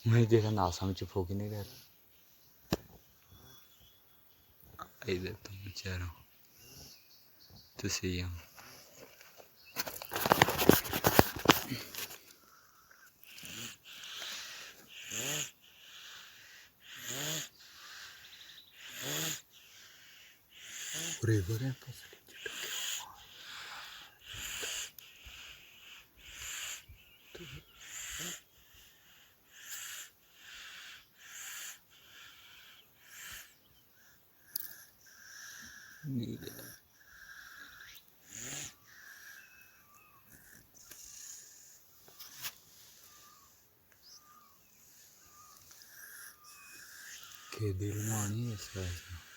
मैं देखा नासा में चुप होके नहीं रह रहा इधर तुम बेचारो तो सही हम River che del mani è stato